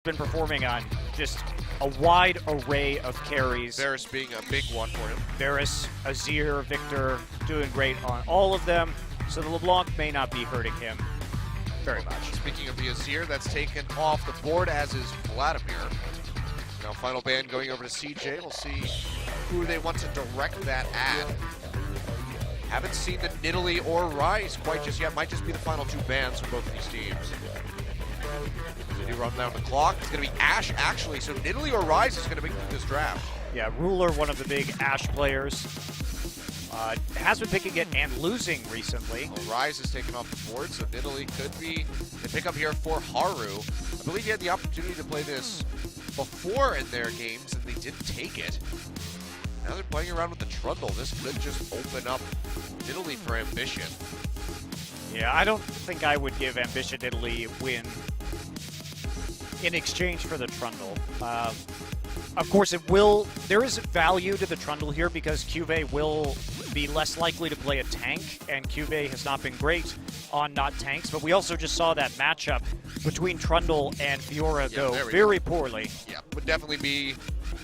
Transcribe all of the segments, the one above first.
been performing on just a wide array of carries. Varus being a big one for him. Varus, Azir, Viktor doing great on all of them, so the LeBlanc may not be hurting him very much. Speaking of the Azir, that's taken off the board, as is Vladimir. Now final ban going over to CJ. We'll see who they want to direct that at. Haven't seen the Nidalee or Ryze quite just yet. Might just be the final two bans for both of these teams. They do run down the clock. It's going to be Ashe, actually. So Nidalee or Ryze is going to make this draft. Yeah, Ruler, one of the big Ashe players. Has been picking it and losing recently. Well, Ryze is taken off the board, so Nidalee could be the pickup here for Haru. I believe he had the opportunity to play this before in their games, and they didn't take it. Now they're playing around with the Trundle. This could just open up Nidalee for Ambition. Yeah, I don't think I would give Ambition Nidalee a win in exchange for the Trundle. Of course, there is value to the Trundle here because CuVee will be less likely to play a tank, and CuVee has not been great on not tanks, but we also just saw that matchup between Trundle and Fiora go very poorly. Yeah, would definitely be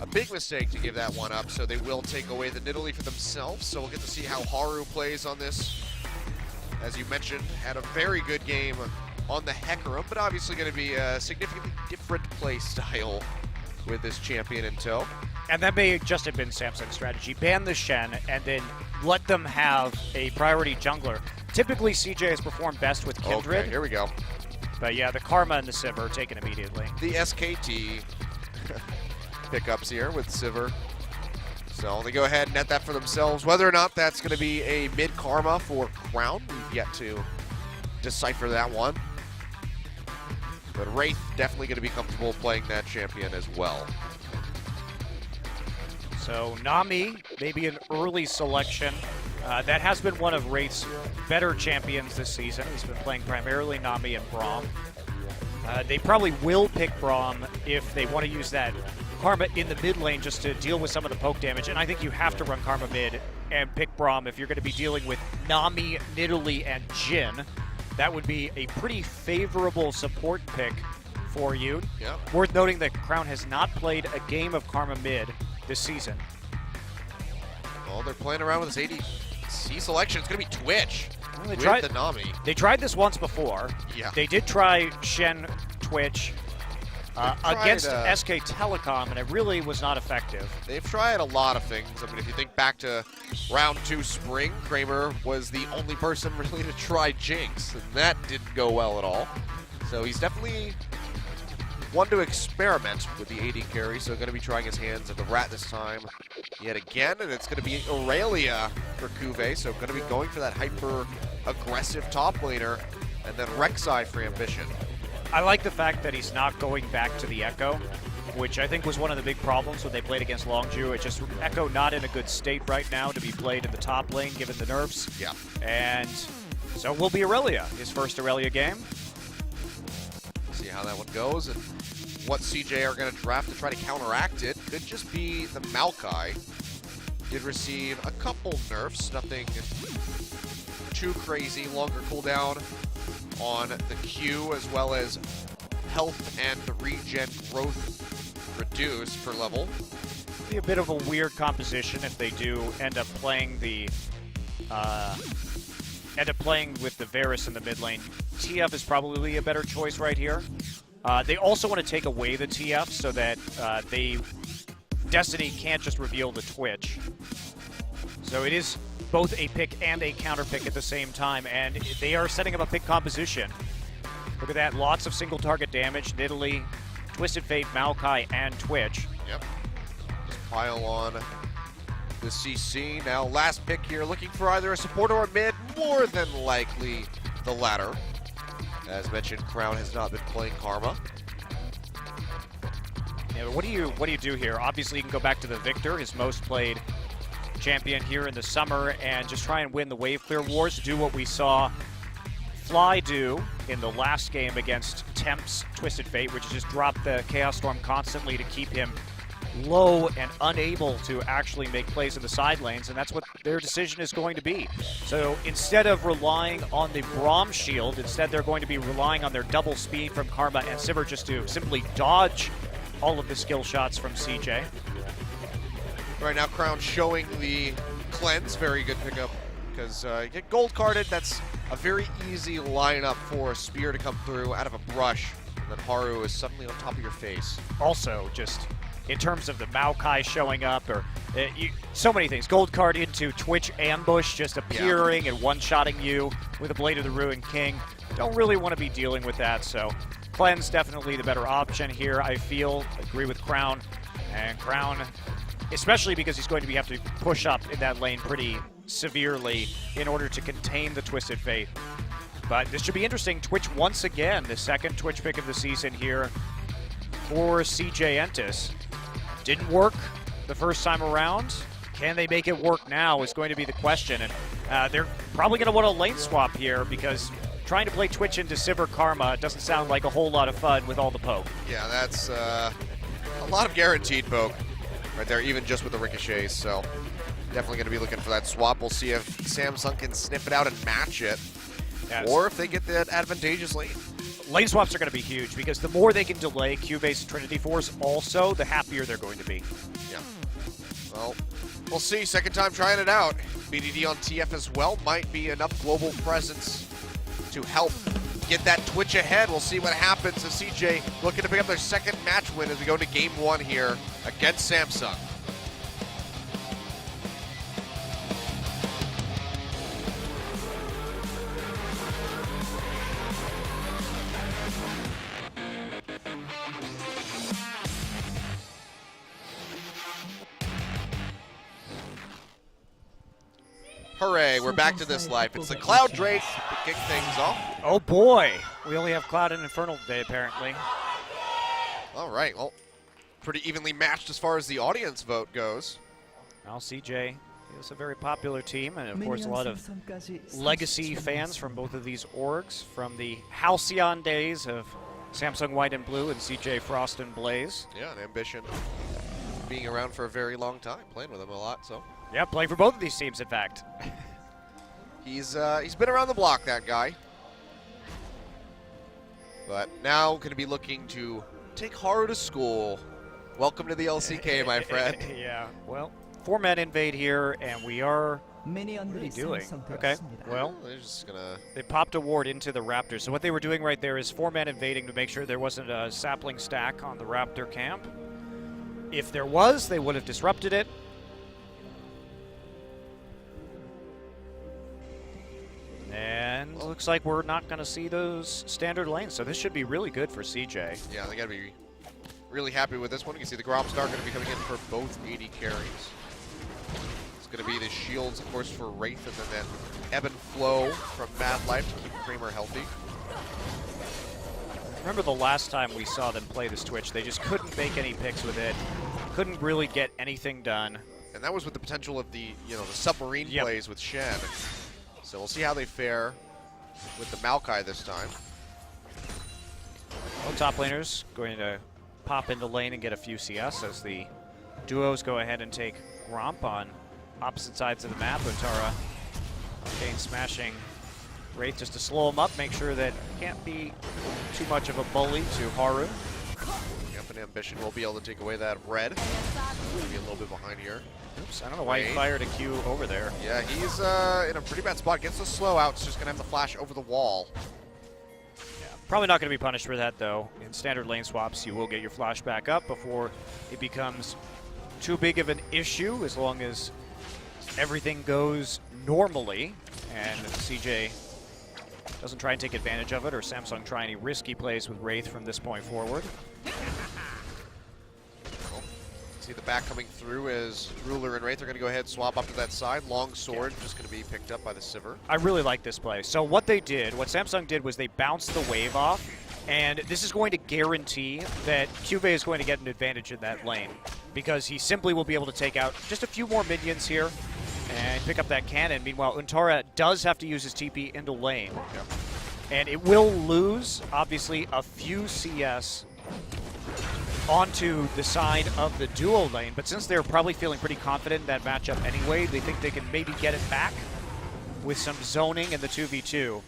a big mistake to give that one up, so they will take away the Nidalee for themselves, so we'll get to see how Haru plays on this. As you mentioned, had a very good game on the Hecarim, but obviously going to be a significantly different play style with this champion in tow. And that may just have been Samsung's strategy. Ban the Shen and then let them have a priority jungler. Typically, CJ has performed best with Kindred. Okay, here we go. But yeah, the Karma and the Sivir are taken immediately. The SKT pickups here with Sivir. So they go ahead and net that for themselves. Whether or not that's going to be a mid-Karma for Crown, we've yet to decipher that one. But Wraith definitely going to be comfortable playing that champion as well. So Nami, maybe an early selection. That has been one of Wraith's better champions this season. He's been playing primarily Nami and Braum. They probably will pick Braum if they want to use that Karma in the mid lane just to deal with some of the poke damage. And I think you have to run Karma mid and pick Braum if you're going to be dealing with Nami, Nidalee, and Jhin. That would be a pretty favorable support pick for you. Yep. Worth noting that Crown has not played a game of Karma mid this season. Well, they're playing around with this ADC selection. It's going to be Twitch with the Nami. They tried this once before. Yeah. They did try Shen Twitch against SK Telecom, and it really was not effective. They've tried a lot of things. I mean, if you think back to round 2 spring, Kramer was the only person really to try Jinx, and that didn't go well at all. So he's definitely one to experiment with the AD carry, so going to be trying his hands at the Rat this time yet again, and it's going to be Irelia for CuVee, so going to be going for that hyper-aggressive top laner, and then Rek'Sai for Ambition. I like the fact that he's not going back to the Echo, which I think was one of the big problems when they played against Longju. It's just Echo not in a good state right now to be played in the top lane, given the nerfs. Yeah. And so will be Irelia, his first Irelia game. See how that one goes, and what CJ are going to draft to try to counteract it. Could just be the Maokai. Did receive a couple nerfs, nothing too crazy. Longer cooldown on the Q, as well as health and the regen growth reduced per level. Be a bit of a weird composition if they do end up playing with the Varus in the mid lane. TF is probably a better choice right here. They also want to take away the TF so that Destiny can't just reveal the Twitch. So it is both a pick and a counter pick at the same time, and they are setting up a pick composition. Look at that, lots of single target damage. Nidalee, Twisted Fate, Maokai, and Twitch. Yep. Just pile on the CC. Now last pick here, looking for either a support or a mid, more than likely the latter. As mentioned, Crown has not been playing Karma. Yeah, but what do you do here? Obviously, you can go back to the Viktor, his most played champion here in the summer, and just try and win the wave clear wars. Do what we saw Fly do in the last game against Temp's Twisted Fate, which is just drop the Chaos Storm constantly to keep him low and unable to actually make plays in the side lanes, and that's what their decision is going to be. So instead of relying on the Braum shield, instead they're going to be relying on their double speed from Karma and Sivir just to simply dodge all of the skill shots from CJ. Right now, Crown showing the cleanse. Very good pickup because you get gold carded. That's a very easy lineup for a spear to come through out of a brush. And then Haru is suddenly on top of your face. Also, just in terms of the Maokai showing up, or so many things. Gold card into Twitch ambush, just appearing and one-shotting you with a Blade of the Ruined King. Don't really want to be dealing with that, so Cleanse definitely the better option here, I feel. Agree with Crown. And Crown, especially because he's going to have to push up in that lane pretty severely in order to contain the Twisted Fate. But this should be interesting. Twitch once again, the second Twitch pick of the season here for CJ Entus. Didn't work the first time around. Can they make it work now is going to be the question. And they're probably going to want a lane swap here because trying to play Twitch into Sivir Karma doesn't sound like a whole lot of fun with all the poke. Yeah, that's a lot of guaranteed poke right there, even just with the ricochets. So definitely going to be looking for that swap. We'll see if Samsung can sniff it out and match it. Yes. Or if they get that advantageous lane. Lane swaps are going to be huge because the more they can delay CuVee's Trinity Force also, the happier they're going to be. Yeah. Well, we'll see. Second time trying it out. BDD on TF as well might be enough global presence to help get that Twitch ahead. We'll see what happens as CJ looking to pick up their second match win as we go to game one here against Samsung. Hooray, we're back to this life. It's the Cloud Drake to kick things off. Oh boy, we only have Cloud and Infernal today apparently. All right, well, pretty evenly matched as far as the audience vote goes. Well, CJ is a very popular team, and of course a lot of legacy fans from both of these orgs from the Halcyon days of Samsung White and Blue and CJ Frost and Blaze. Yeah, an ambition being around for a very long time, playing with them a lot, so. Yeah, playing for both of these teams, in fact. He's been around the block, that guy. But now going to be looking to take Haru to school. Welcome to the LCK, my friend. Yeah, well, 4-man invade here, and we are... What are they doing? Okay, well, they're just gonna... They popped a ward into the Raptor. So what they were doing right there is 4-man invading to make sure there wasn't a sapling stack on the Raptor camp. If there was, they would have disrupted it. And looks like we're not going to see those standard lanes, so this should be really good for CJ. Yeah, they got to be really happy with this one. You can see the Grom Star going to be coming in for both AD carries. It's going to be the shields, of course, for Wraith, and then that ebb and flow from MadLife to keep Kramer healthy. Remember the last time we saw them play this Twitch, they just couldn't make any picks with it, couldn't really get anything done. And that was with the potential of the, the submarine plays with Shen. So we'll see how they fare with the Maokai this time. Well, top laners going to pop into lane and get a few CS as the duos go ahead and take Gromp on opposite sides of the map. Untara, Kane smashing Wraith just to slow him up, make sure that can't be too much of a bully to Haru. Yep, an ambition will be able to take away that red. Maybe a little bit behind here. Oops, I don't know why he fired a Q over there. Yeah, he's in a pretty bad spot. Gets the slow out, it's just going to have the flash over the wall. Yeah, probably not going to be punished for that, though. In standard lane swaps, you will get your flash back up before it becomes too big of an issue, as long as everything goes normally and CJ doesn't try and take advantage of it, or Samsung try any risky plays with Wraith from this point forward. See the back coming through as Ruler and Wraith are going to go ahead and swap up to that side. Long sword just going to be picked up by the Sivir. I really like this play. So what Samsung did was they bounced the wave off, and this is going to guarantee that CuVee is going to get an advantage in that lane, because he simply will be able to take out just a few more minions here and pick up that cannon. Meanwhile, Untara does have to use his TP into lane. Yep. And it will lose, obviously, a few CS onto the side of the duo lane, but since they're probably feeling pretty confident in that matchup anyway, they think they can maybe get it back with some zoning in the 2v2.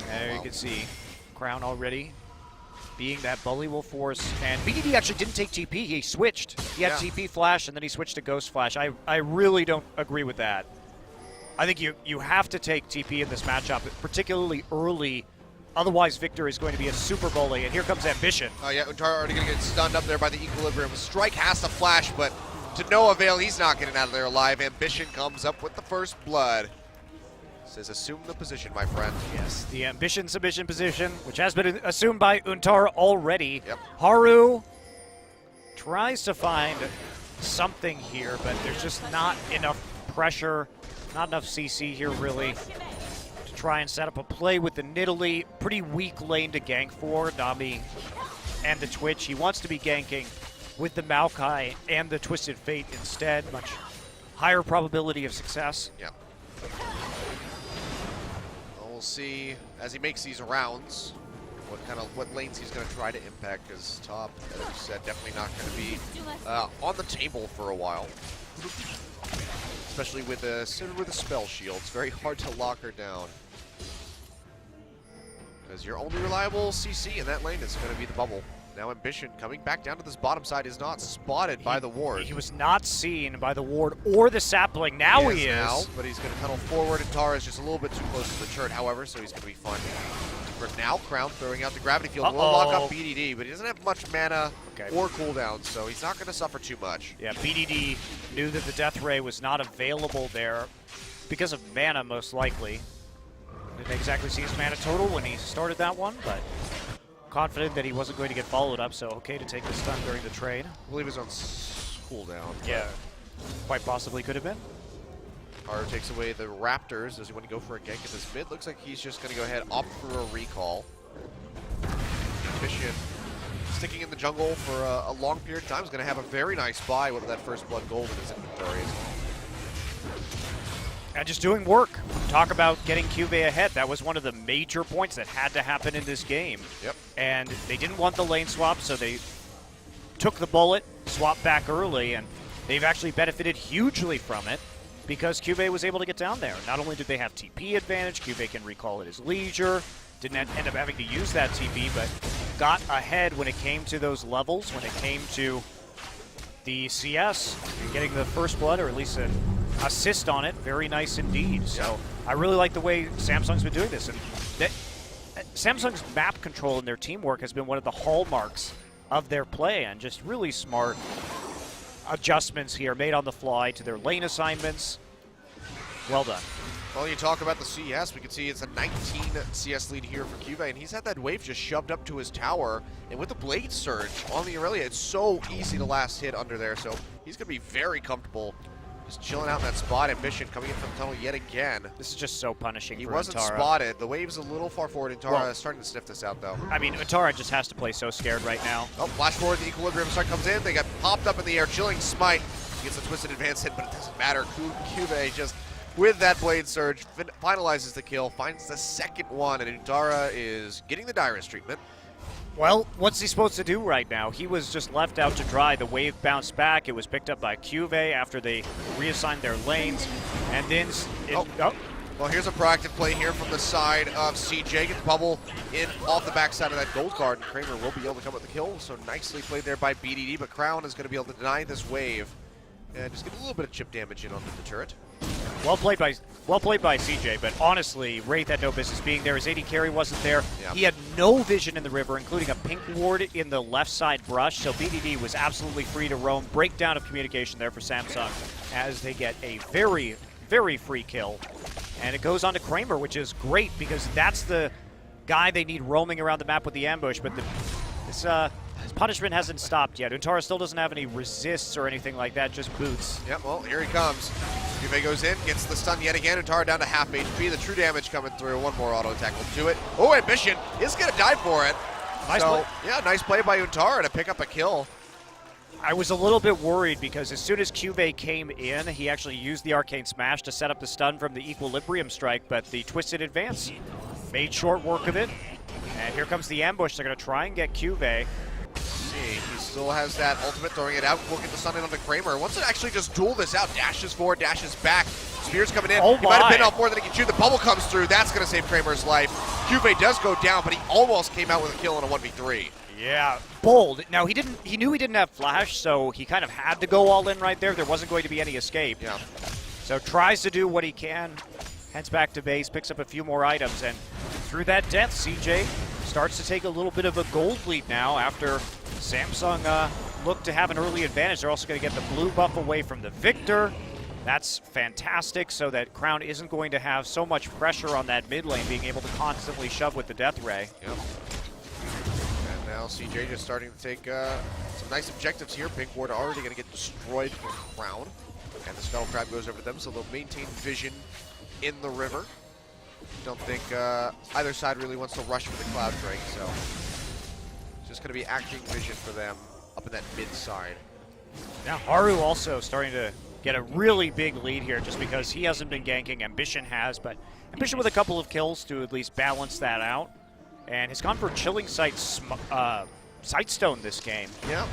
There you can see Crown already being that bully will force, and BDD actually didn't take TP, he switched. He had TP flash and then he switched to Ghost Flash. I really don't agree with that. I think you have to take TP in this matchup, particularly early. Otherwise, Viktor is going to be a super bully, and here comes Ambition. Oh yeah, Untara already going to get stunned up there by the Equilibrium. Strike has to flash, but to no avail, he's not getting out of there alive. Ambition comes up with the first blood. Says, assume the position, my friend. Yes, the Ambition submission position, which has been assumed by Untara already. Yep. Haru tries to find something here, but there's just not enough pressure, not enough CC here, really, try and set up a play with the Nidalee. Pretty weak lane to gank for Nami and the Twitch. He wants to be ganking with the Maokai and the Twisted Fate instead. Much higher probability of success. Yeah. Well, we'll see as he makes these rounds what lanes he's going to try to impact, because top, as you said, definitely not going to be on the table for a while. Especially with a spell shield. It's very hard to lock her down. Because your only reliable CC in that lane is going to be the bubble. Now Ambition coming back down to this bottom side is not spotted by the ward. He was not seen by the ward or the sapling. Now he is. Now, but he's going to tunnel forward, and Tara is just a little bit too close to the turret, however, so he's going to be fine. For now, Crown throwing out the gravity field will lock up BDD, but he doesn't have much mana or cooldown, so he's not going to suffer too much. Yeah, BDD knew that the Death Ray was not available there because of mana, most likely. Didn't exactly see his mana total when he started that one, but confident that he wasn't going to get followed up, so okay to take the stun during the trade. I believe it was on cooldown. Yeah, quite possibly could have been. Haru takes away the Raptors. Does he want to go for a gank in this mid? Looks like he's just going to go ahead, opt for a recall. Ambition sticking in the jungle for a long period of time is going to have a very nice buy with that first blood gold in his inventory. And just doing work. Talk about getting CuVee ahead. That was one of the major points that had to happen in this game. Yep. And they didn't want the lane swap, so they took the bullet, swapped back early, and they've actually benefited hugely from it because CuVee was able to get down there. Not only did they have TP advantage, CuVee can recall at his leisure, didn't end up having to use that TP, but got ahead when it came to those levels, when it came to the CS, and getting the first blood, or at least an assist on it. Very nice indeed. So I really like the way Samsung's been doing this. And that, Samsung's map control and their teamwork has been one of the hallmarks of their play, and just really smart adjustments here made on the fly to their lane assignments. Well done. Well, you talk about the CS, we can see it's a 19 CS lead here for CuVee, and he's had that wave just shoved up to his tower, and with the Blade Surge on the Irelia, it's so easy to last hit under there, so he's going to be very comfortable just chilling out in that spot. Ambition coming in from the tunnel yet again. This is just so punishing He for wasn't Untara. Spotted. The wave's a little far forward. Untara is starting to sniff this out, though. I mean, Untara just has to play so scared right now. Oh, flash forward, the Equilibrium strike comes in. They got popped up in the air. Chilling Smite gets a twisted advance hit, but it doesn't matter. CuVee just, with that Blade Surge, finalizes the kill, finds the second one, and Untara is getting the direst treatment. Well, what's he supposed to do right now? He was just left out to dry. The wave bounced back. It was picked up by CuVee after they reassigned their lanes. And then... Well, here's a proactive play here from the side of CJ. Gets bubble in off the backside of that gold card, and Kramer will be able to come with the kill. So nicely played there by BDD, but Crown is going to be able to deny this wave and just get a little bit of chip damage in onto the turret. Well played by CJ, but honestly, Wraith had no business being there. His AD carry wasn't there. Yeah. He had no vision in the river, including a pink ward in the left side brush, so BDD was absolutely free to roam. Breakdown of communication there for Samsung as they get a very, very free kill. And it goes on to Kramer, which is great because that's the guy they need roaming around the map with the ambush, but this punishment hasn't stopped yet. Untara still doesn't have any resists or anything like that, just boots. Yep, well, here he comes. CuVee goes in, gets the stun yet again. Untara down to half HP. The true damage coming through. One more auto attack will do it. Oh, Ambition is going to die for it. Nice play. Yeah, nice play by Untara to pick up a kill. I was a little bit worried because as soon as CuVee came in, he actually used the Arcane Smash to set up the stun from the Equilibrium strike, but the Twisted Advance made short work of it. And here comes the ambush. They're going to try and get CuVee. See, he's Still has that ultimate, throwing it out. We'll get the stun in on the Kramer. Wants to actually just duel this out. Dashes forward, dashes back. Sivir's coming in. Oh he might have been my. off more than he can chew. The bubble comes through. That's going to save Kramer's life. CuVee does go down, but he almost came out with a kill in a 1v3. Yeah, bold. Now he knew he didn't have flash, so he kind of had to go all in right there. There wasn't going to be any escape. Yeah. So tries to do what he can, heads back to base, picks up a few more items, and through that death, CJ starts to take a little bit of a gold lead now after Samsung looked to have an early advantage. They're also going to get the blue buff away from the Viktor. That's fantastic, so that Crown isn't going to have so much pressure on that mid lane, being able to constantly shove with the Death Ray. Yep. And now CJ just starting to take some nice objectives here. Pink Ward already going to get destroyed from Crown. And the Scuttle Crab goes over to them, so they'll maintain vision in the river. Don't think either side really wants to rush for the Cloud Drake, so it's just going to be acting vision for them up in that mid side. Now Haru also starting to get a really big lead here just because he hasn't been ganking. Ambition has, but Ambition with a couple of kills to at least balance that out. And has gone for Chilling Sight Sightstone this game. Yeah.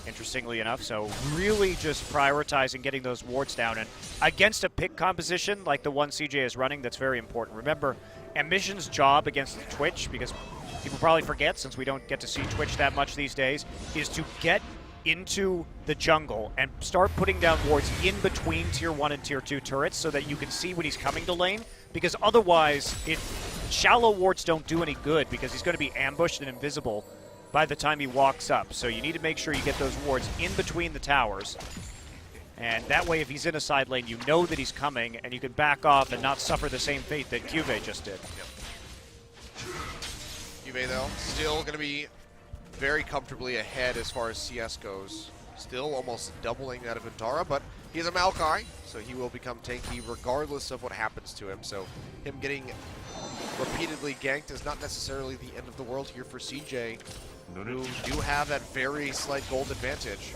Interestingly enough, so really just prioritizing getting those wards down. And against a pick composition like the one CJ is running, that's very important. Remember, Ambition's job against the Twitch, because people probably forget since we don't get to see Twitch that much these days, is to get into the jungle and start putting down wards in between tier 1 and tier 2 turrets so that you can see when he's coming to lane, because otherwise shallow wards don't do any good because he's going to be ambushed and invisible by the time he walks up. So you need to make sure you get those wards in between the towers, and that way if he's in a side lane you know that he's coming and you can back off and not suffer the same fate that CuVee just did. Yep. CuVee though, still going to be very comfortably ahead as far as CS goes. Still almost doubling that of Untara, but he's a Maokai, so he will become tanky regardless of what happens to him. So him getting repeatedly ganked is not necessarily the end of the world here for CJ, who do have that very slight gold advantage.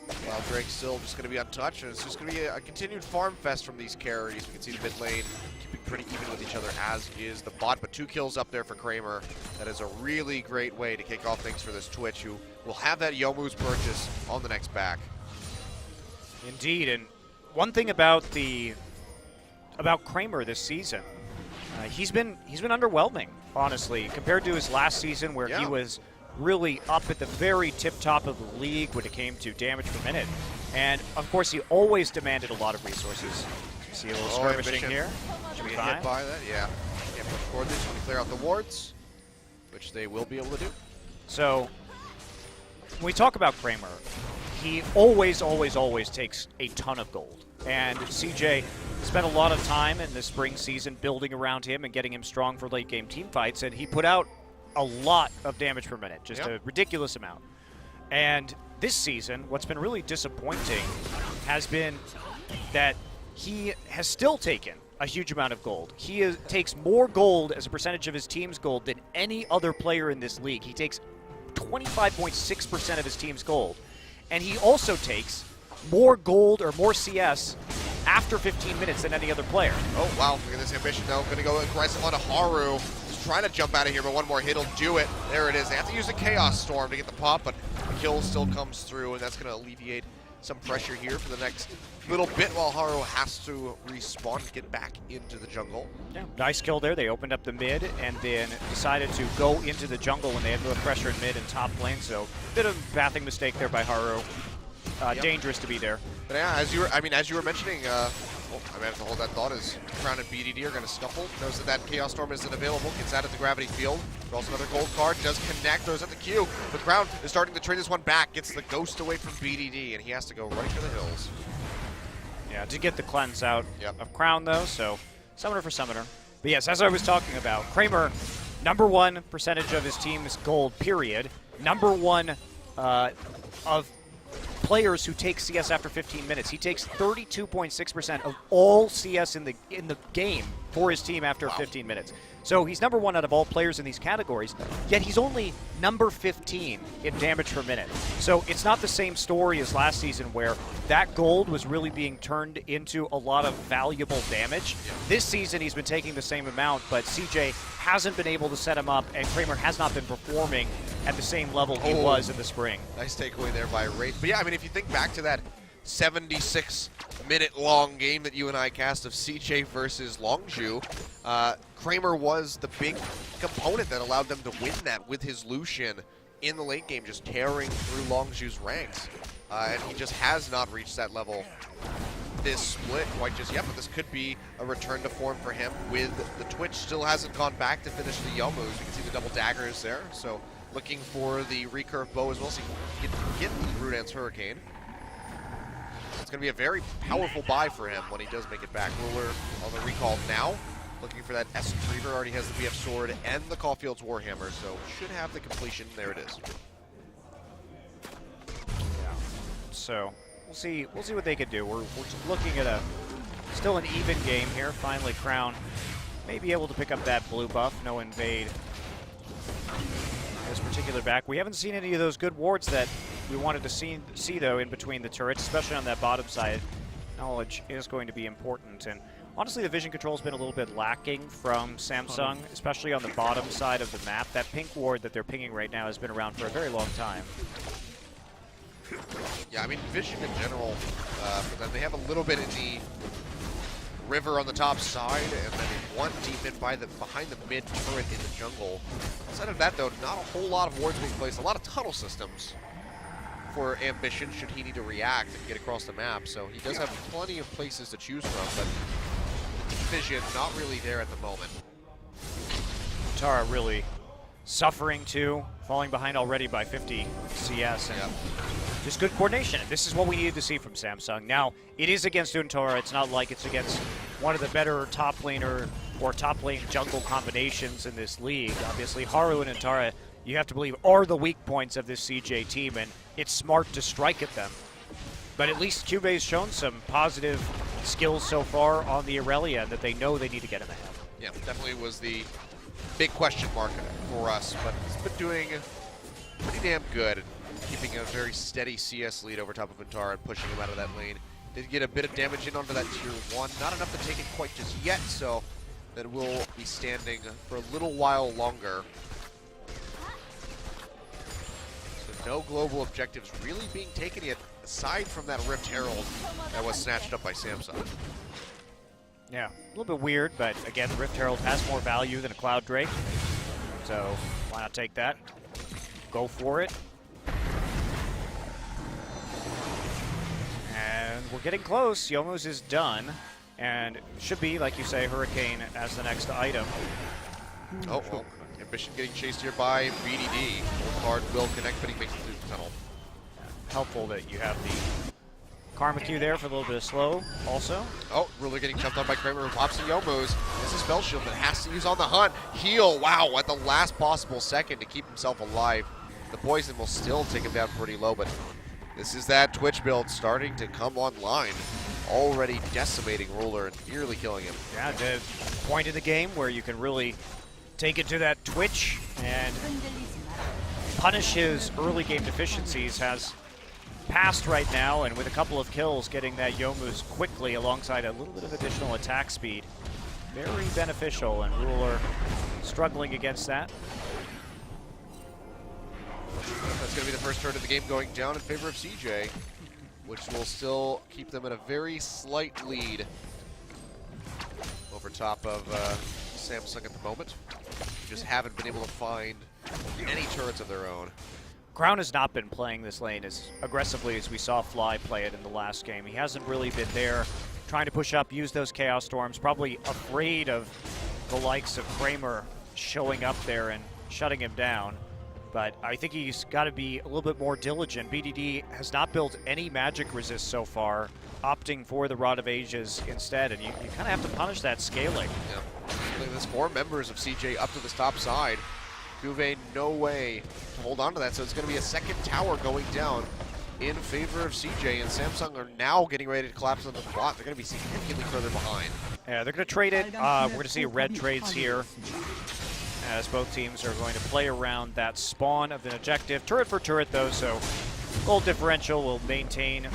Cloud Drake still just going to be untouched, and it's just going to be a continued farm fest from these carries. We can see the mid lane keeping pretty even with each other, as is the bot, but 2 kills up there for Kramer. That is a really great way to kick off things for this Twitch, who will have that Youmuu's purchase on the next back. Indeed, and one thing about Kramer this season, he's been underwhelming, honestly, compared to his last season where he was really up at the very tip-top of the league when it came to damage per minute. And, of course, he always demanded a lot of resources. You see a little skirmishing here. Should be fine. Hit by that, yeah. Can't push forward this when you clear out the wards, which they will be able to do. So, when we talk about Kramer, he always, always, always takes a ton of gold. And CJ spent a lot of time in the spring season building around him and getting him strong for late-game team fights, and he put out a lot of damage per minute, just a ridiculous amount. And this season, what's been really disappointing has been that he has still taken a huge amount of gold. He takes more gold as a percentage of his team's gold than any other player in this league. He takes 25.6% of his team's gold. And he also takes more gold or more CS after 15 minutes than any other player. Oh, wow. Look at this Ambition, though. Going to go aggressive onto Haru. He's trying to jump out of here, but one more hit will do it. There it is. They have to use a Chaos Storm to get the pop, but the kill still comes through, and that's going to alleviate some pressure here for the next little bit while Haru has to respawn and get back into the jungle. Yeah, nice kill there. They opened up the mid and then decided to go into the jungle when they had more pressure in mid and top lane. So bit of a bathing mistake there by Haru. Dangerous to be there. But yeah, as you were mentioning, I may have to hold that thought as Crown and BDD are going to scuffle. Knows that Chaos Storm isn't available. Gets out of the Gravity Field. Draws another gold card. Does connect. Throws at the Q. But Crown is starting to trade this one back. Gets the Ghost away from BDD, and he has to go right for the hills. Yeah, to get the cleanse out of Crown, though, so Summoner for Summoner. But yes, as I was talking about, Kramer, #1 percentage of his team's gold, period. #1 of players who take CS after 15 minutes. He takes 32.6% of all CS in the game for his team after 15 minutes. So he's number 1 out of all players in these categories, yet he's only number 15 in damage per minute. So it's not the same story as last season where that gold was really being turned into a lot of valuable damage. This season he's been taking the same amount, but CJ hasn't been able to set him up, and Kramer has not been performing at the same level he was in the spring. Nice takeaway there by Wraith. But yeah, I mean, if you think back to that 76-minute long game that you and I cast of CJ versus Longzhu, Kramer was the big component that allowed them to win that with his Lucian in the late game, just tearing through Longzhu's ranks. And he just has not reached that level this split quite just yet, but this could be a return to form for him with the Twitch. Still hasn't gone back to finish the Yomus. You can see the double daggers there, so looking for the recurve bow as well, so he can get the Rudan's Hurricane. It's going to be a very powerful buy for him when he does make it back. Ruler on the recall now, looking for that Essence Reaver. Already has the BF Sword and the Caulfield's Warhammer, so should have the completion. There it is. Yeah. So we'll see what they could do. We're looking at still an even game here. Finally, Crown may be able to pick up that blue buff. No invade. This particular back. We haven't seen any of those good wards that we wanted to see though in between the turrets, especially on that bottom side. Knowledge is going to be important, and honestly the vision control has been a little bit lacking from Samsung, especially on the bottom side of the map. That pink ward that they're pinging right now has been around for a very long time. Yeah, I mean, vision in general, for them, they have a little bit in the river on the top side, and then one deep in behind the mid turret in the jungle. Outside of that, though, not a whole lot of wards being placed. A lot of tunnel systems for Ambition should he need to react and get across the map. So he does have plenty of places to choose from, but vision not really there at the moment. Untara really suffering too, falling behind already by 50 CS, and just good coordination. This is what we needed to see from Samsung. Now, it is against Untara. It's not like it's against one of the better top laner or top lane jungle combinations in this league. Obviously, Haru and Untara, you have to believe, are the weak points of this CJ team, and it's smart to strike at them. But at least CuVee's shown some positive skills so far on the Irelia that they know they need to get him ahead. Yeah, definitely was the big question mark for us, but he's been doing pretty damn good, keeping a very steady CS lead over top of Untara and pushing him out of that lane. Did get a bit of damage in onto that tier 1, not enough to take it quite just yet, so that will be standing for a little while longer. So no global objectives really being taken yet, aside from that Rift Herald that was snatched up by Samsung. Yeah, a little bit weird, but again, the Rift Herald has more value than a Cloud Drake, so why not take that? Go for it. And we're getting close. Yomus is done, and should be, like you say, Hurricane as the next item. Oh, well, Ambition getting chased here by VDD. Old card will connect, but he makes it through the tunnel. Helpful that you have the Karma Q there for a little bit of slow also. Oh, Ruler getting jumped on by Kramer with Pops and Yomos. This is Spell Shield that has to use on the hunt. Heal, wow, at the last possible second to keep himself alive. The poison will still take him down pretty low, but this is that Twitch build starting to come online. Already decimating Ruler and nearly killing him. Yeah, the point in the game where you can really take it to that Twitch and punish his early game deficiencies has passed right now, and with a couple of kills, getting that Yomus quickly alongside a little bit of additional attack speed. Very beneficial, and Ruler struggling against that. That's going to be the first turn of the game going down in favor of CJ, which will still keep them in a very slight lead over top of Samsung at the moment. Just haven't been able to find any turrets of their own. Crown has not been playing this lane as aggressively as we saw Fly play it in the last game. He hasn't really been there trying to push up, use those Chaos Storms, probably afraid of the likes of Kramer showing up there and shutting him down. But I think he's got to be a little bit more diligent. BDD has not built any magic resist so far, opting for the Rod of Ages instead, and you kind of have to punish that scaling. Yeah. There's 4 members of CJ up to this top side. CuVee, no way to hold on to that, so it's going to be a second tower going down in favor of CJ, and Samsung are now getting ready to collapse on the bot. They're going to be significantly further behind. Yeah, they're going to trade it. We're going to see red trades here, as both teams are going to play around that spawn of an objective. Turret for turret, though, so gold differential will maintain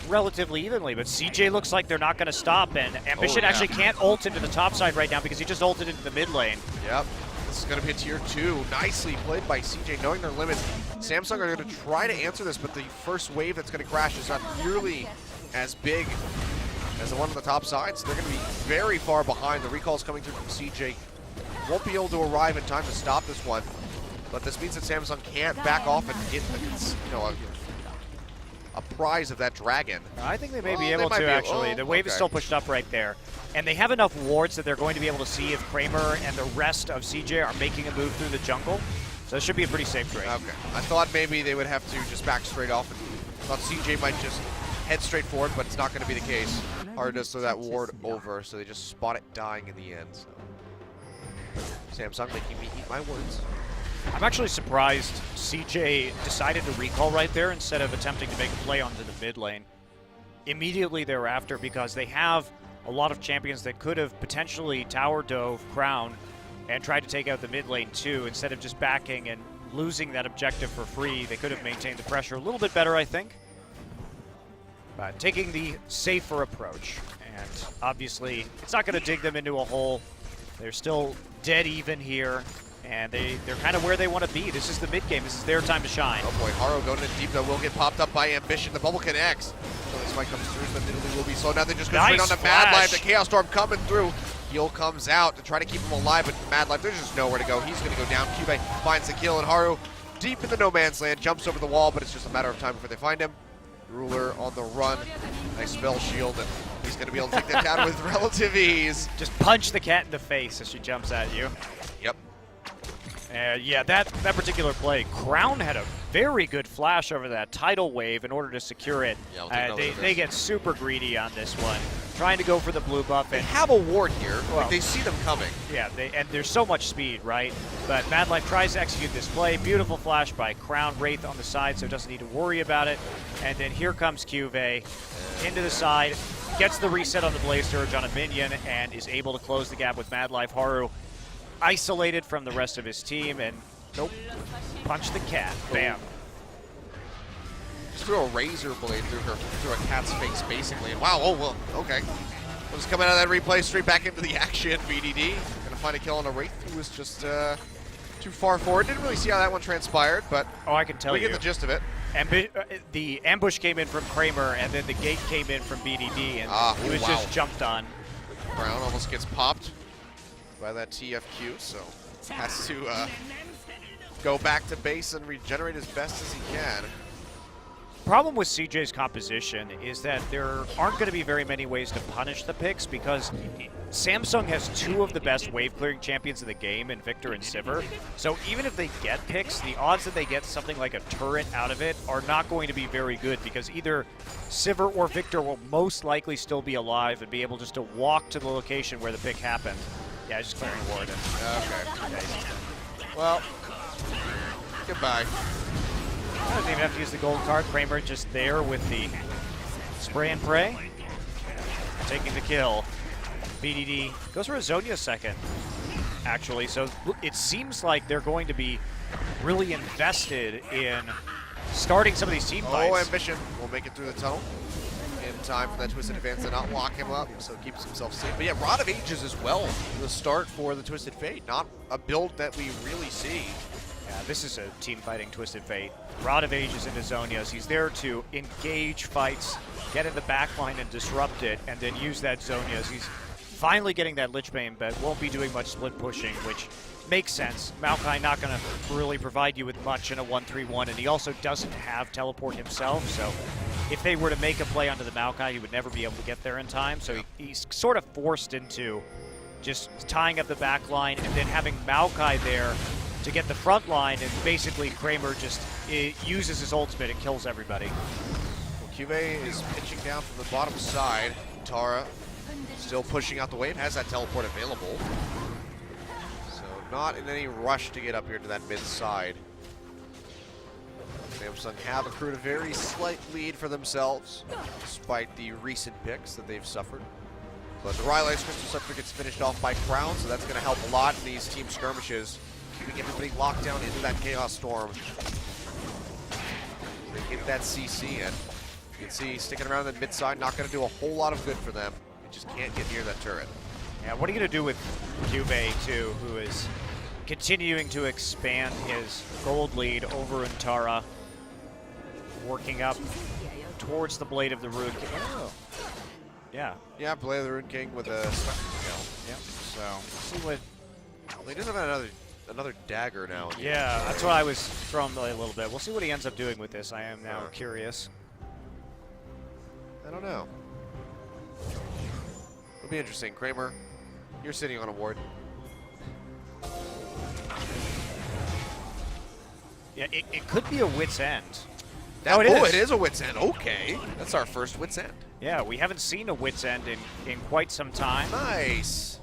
relatively evenly. But CJ looks like they're not going to stop, and Ambition actually can't ult into the top side right now because he just ulted into the mid lane. Yep. This is going to be a tier 2. Nicely played by CJ, knowing their limits. Samsung are going to try to answer this, but the first wave that's going to crash is not nearly as big as the one on the top side, so they're going to be very far behind. The recall's coming through from CJ. Won't be able to arrive in time to stop this one, but this means that Samsung can't back off and get a prize of that dragon. I think they may be able to, actually. The wave is still pushed up right there. And they have enough wards that they're going to be able to see if Kramer and the rest of CJ are making a move through the jungle. So it should be a pretty safe trade. Okay. I thought maybe they would have to just back straight off. And thought CJ might just head straight forward, but it's not going to be the case. Haru does throw that ward over, so they just spot it dying in the end. So. Samsung making me eat my words. I'm actually surprised CJ decided to recall right there instead of attempting to make a play onto the mid lane immediately thereafter, because they have a lot of champions that could have potentially tower dove Crown and tried to take out the mid lane too. Instead of just backing and losing that objective for free, they could have maintained the pressure a little bit better, I think. But taking the safer approach, and obviously it's not going to dig them into a hole. They're still dead even here, and they're kind of where they want to be. This is the mid game. This is their time to shine. Oh boy, Haru going in deep, though, will get popped up by Ambition. The bubble connects. So this fight comes through, but Nidalee will be slow. Now they just go straight on the MadLife. The Chaos Storm coming through. Heal comes out to try to keep him alive, but MadLife, there's just nowhere to go. He's going to go down. CuVee finds the kill, and Haru, deep in the no man's land, jumps over the wall, but it's just a matter of time before they find him. Ruler on the run. Nice spell shield, and he's going to be able to take that down with relative ease. Just punch the cat in the face as she jumps at you. Yep. Yeah, that particular play, Crown had a very good flash over that tidal wave in order to secure it. Yeah, they get super greedy on this one, trying to go for the blue buff. They have a ward here. Well, like they see them coming. Yeah, and there's so much speed, right? But MadLife tries to execute this play. Beautiful flash by Crown. Wraith on the side, so doesn't need to worry about it. And then here comes CuVee into the side, gets the reset on the Blaze Surge on a minion, and is able to close the gap with MadLife. Haru isolated from the rest of his team, and nope, punch the cat. Bam. Just threw a razor blade through a cat's face, basically. And wow, oh, well, okay. Was coming out of that replay straight back into the action. VDD gonna find a kill on a Wraith who was just too far forward. Didn't really see how that one transpired, but I can tell you. We get the gist of it. The ambush came in from Kramer, and then the gate came in from BDD, and he was just jumped on. Brown almost gets popped by that TFQ, so has to go back to base and regenerate as best as he can. Problem with CJ's composition is that there aren't going to be very many ways to punish the picks, because Samsung has two of the best wave clearing champions in the game in Viktor and Sivir. So even if they get picks, the odds that they get something like a turret out of it are not going to be very good, because either Sivir or Viktor will most likely still be alive and be able just to walk to the location where the pick happened. Yeah, just clearing ward. Okay. Well, goodbye. I don't even have to use the gold card. Kramer just there with the spray and pray. Taking the kill. BDD goes for a Zhonya second, actually. So it seems like they're going to be really invested in starting some of these team fights. Oh, Ambition will make it through the tunnel in time for that Twisted Advance to not lock him up, so keeps himself safe. But yeah, Rod of Ages as well, the start for the Twisted Fate. Not a build that we really see. Yeah, this is a team fighting Twisted Fate. Rod of Ages into Zhonya's. He's there to engage fights, get in the backline and disrupt it, and then use that Zhonya's. He's finally getting that Lich Bane, but won't be doing much split pushing, which makes sense. Maokai not going to really provide you with much in a 1-3-1, and he also doesn't have teleport himself, so if they were to make a play onto the Maokai, he would never be able to get there in time, so he's sort of forced into just tying up the back line and then having Maokai there to get the front line, and basically Kramer just uses his ultimate and kills everybody. Well, CuVee is pitching down from the bottom side. Untara still pushing out the wave, has that teleport available. So not in any rush to get up here to that mid side. Samsung have accrued a very slight lead for themselves, despite the recent picks that they've suffered. But the Ryze Crystal Scepter gets finished off by Crown, so that's going to help a lot in these team skirmishes. Keeping everybody locked down into that Chaos Storm. They get that CC in. You can see sticking around the mid side, not going to do a whole lot of good for them. They just can't get near that turret. Yeah, what are you going to do with CuVee, too, who is continuing to expand his gold lead over Untara, working up towards the Blade of the Rune King. Oh. Yeah. Yeah, Blade of the Rune King with a Yep. So, see what... Well, he does have another dagger now. Yeah, that's what I was thrown a little bit. We'll see what he ends up doing with this. I am now curious. I don't know. It'll be interesting. Kramer, you're sitting on a ward. Yeah, it could be a wit's end. That, it is. It is a wit's end. Okay. That's our first wit's end. Yeah, we haven't seen a wit's end in quite some time. Nice.